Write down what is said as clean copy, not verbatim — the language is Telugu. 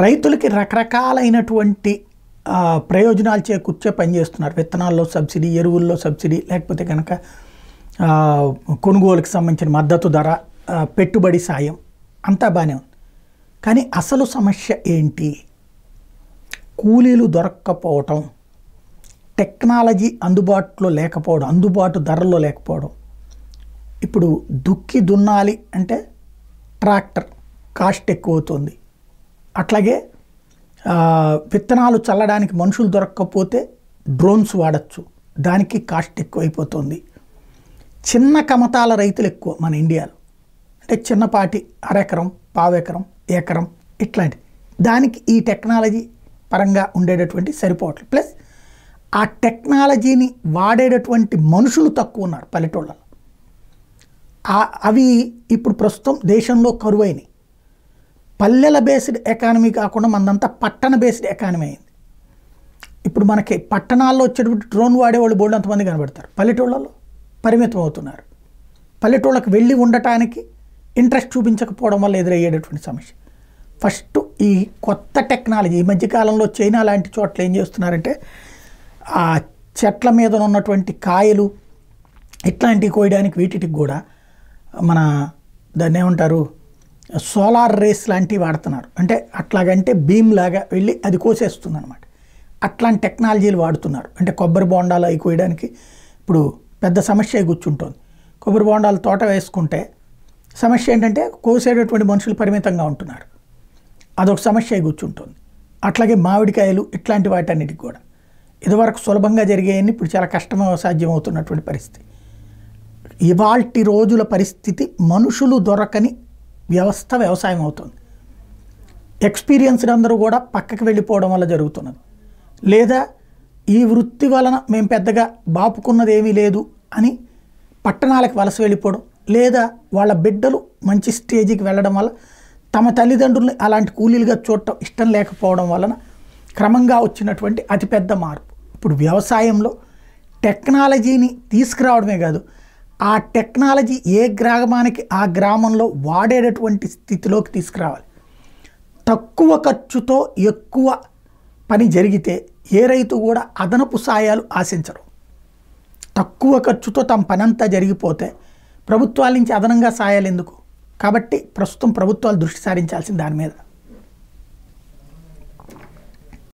రైతులకి రకరకాలైనటువంటి ప్రయోజనాలు చేకూర్చే పనిచేస్తున్నారు. విత్తనాల్లో సబ్సిడీ, ఎరువుల్లో సబ్సిడీ, లేకపోతే కనుక కొనుగోలుకి సంబంధించిన మద్దతు ధర, పెట్టుబడి సాయం అంతా బాగానే ఉంది. కానీ అసలు సమస్య ఏంటి? కూలీలు దొరక్కపోవటం, టెక్నాలజీ అందుబాటులో లేకపోవడం, అందుబాటు ధరల్లో లేకపోవడం. ఇప్పుడు దుక్కి దున్నాలి అంటే ట్రాక్టర్ కాస్ట్ ఎక్కువ అవుతుంది. అట్లాగే విత్తనాలు చల్లడానికి మనుషులు దొరక్కపోతే డ్రోన్స్ వాడచ్చు, దానికి కాస్ట్ ఎక్కువైపోతుంది. చిన్న కమతాల రైతులు ఎక్కువ మన ఇండియాలో. అంటే చిన్నపాటి అరెకరం, పావెకరం, ఎకరం ఇట్లాంటి దానికి ఈ టెక్నాలజీ పరంగా ఉండేటటువంటి సరిపోవట్లేదు. ప్లస్ ఆ టెక్నాలజీని వాడేటటువంటి మనుషులు తక్కువ ఉన్నారు పల్లెటూళ్ళలో. అవి ఇప్పుడు ప్రస్తుతం దేశంలో కరువైనవి. పల్లెల బేస్డ్ ఎకానమీ కాకుండా మనదంతా పట్టణ బేస్డ్ ఎకానమీ అయింది. ఇప్పుడు మనకి పట్టణాల్లో వచ్చేటువంటి డ్రోన్ వాడేవాళ్ళు బోల్డ్ అంతమంది కనబడతారు, పల్లెటూళ్ళలో పరిమితం అవుతున్నారు. పల్లెటూళ్ళకి వెళ్ళి ఉండటానికి ఇంట్రెస్ట్ చూపించకపోవడం వల్ల ఎదురయ్యేటటువంటి సమస్య. ఫస్ట్ ఈ కొత్త టెక్నాలజీ ఈ మధ్యకాలంలో చైనా లాంటి చోట్ల ఏం చేస్తున్నారంటే ఆ చెట్ల మీద ఉన్నటువంటి కాయలు ఇట్లాంటివి కోయడానికి వీటికి కూడా మన దాన్ని ఏమంటారు సోలార్ రేస్ లాంటివి వాడుతున్నారు. అంటే అట్లాగంటే బీమ్ లాగా వెళ్ళి అది కోసేస్తుంది అనమాట. అట్లాంటి టెక్నాలజీలు వాడుతున్నారు. అంటే కొబ్బరి బోండాలు అవి కోయడానికి ఇప్పుడు పెద్ద సమస్య కూర్చుంటుంది. కొబ్బరి బోండాలు తోట వేసుకుంటే సమస్య ఏంటంటే కోసేటటువంటి మనుషులు పరిమితంగా ఉంటున్నారు, అదొక సమస్య కూర్చుంటుంది. అట్లాగే మామిడికాయలు ఇట్లాంటి వాటన్నిటికి కూడా ఇదివరకు సులభంగా జరిగేయని ఇప్పుడు చాలా సాధ్యం అవుతున్నటువంటి పరిస్థితి. ఇవాల్టి రోజుల పరిస్థితి మనుషులు దొరకని వ్యవసాయం అవుతుంది. ఎక్స్పీరియన్స్డ్ అందరూ కూడా పక్కకి వెళ్ళిపోవడం వల్ల జరుగుతున్నది. లేదా ఈ వృత్తి వలన మేము పెద్దగా బాపుకున్నది ఏమీ లేదు అని పట్టణాలకు వలస వెళ్ళిపోవడం, లేదా వాళ్ళ బిడ్డలు మంచి స్టేజ్కి వెళ్ళడం వల్ల తమ తల్లిదండ్రుల్ని అలాంటి కూలీలుగా చూడటం ఇష్టం లేకపోవడం వలన క్రమంగా వచ్చినటువంటి అతిపెద్ద మార్పు. ఇప్పుడు వ్యవసాయంలో టెక్నాలజీని తీసుకురావడమే కాదు, ఆ టెక్నాలజీ ఏ గ్రామానికి ఆ గ్రామంలో వాడేటటువంటి స్థితిలోకి తీసుకురావాలి. తక్కువ ఖర్చుతో ఎక్కువ పని జరిగితే ఏ రైతు కూడా అదనపు సాయాలు ఆశించరు. తక్కువ ఖర్చుతో తమ పనంతా జరిగిపోతే ప్రభుత్వాల నుంచి అదనంగా సాయాలు ఎందుకు? కాబట్టి ప్రస్తుతం ప్రభుత్వాలు దృష్టి సారించాల్సింది దాని మీద.